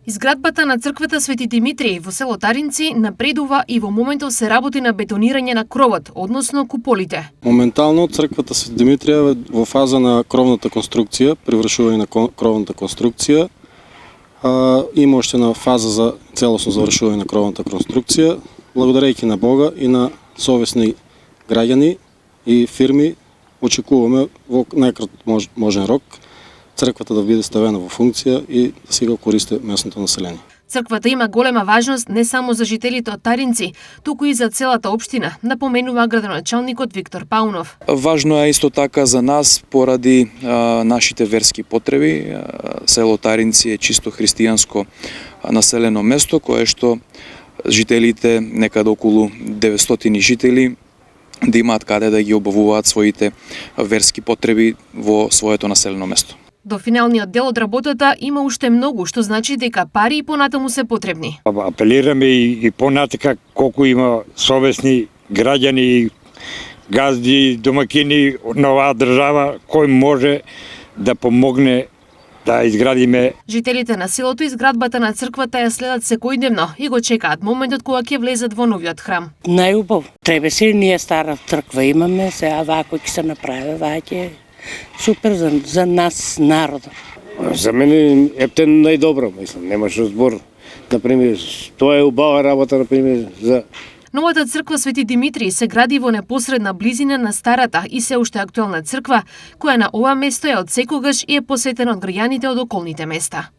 Изградбата на црквата Свети Димитрий во село Таринци напредува и во моментов се работи на бетонирање на кровот, односно куполите. Моментално црквата Свети Димитрий е во фаза на кровната конструкција, привршување на кровната конструкција. Има уште на фаза за целосно завршување на кровната конструкција. Благодарејќи на Бога и на совесни граѓани и фирми, очекуваме во најкраток можен рок црквата да биде ставена во функција и да се го користи местното население. Црквата има голема важност не само за жителите од Таринци, туку и за целата општина, напоменува градоначалникот Виктор Паунов. Важно е исто така за нас поради нашите верски потреби. Село Таринци е чисто христијанско населено место, кое што жителите, некаде околу 900 жители, да имаат каде да ги обавуваат своите верски потреби во своето населено место. До финалниот дел од работата има уште многу, што значи дека пари и понатаму се потребни. Апелираме и понатака колку има совесни граѓани, газди, домакини на оваа држава кој може да помогне да изградиме. Жителите на селото изградбата на црквата ја следат секојдневно и го чекаат моментот кога ќе влезат во новиот храм. Најубав. Треба се, ние стара црква имаме, сега вако ќе се направи, ваќе супер за нас народот. За мене ептен најдобро, мислам, немаш збор. Например, тоа е убава работа, например, за Новата црква Свети Димитрий се гради во непосредна близина на старата и се уште актуелна црква, која на ова место е од секогаш и е посетена од граѓаните од околните места.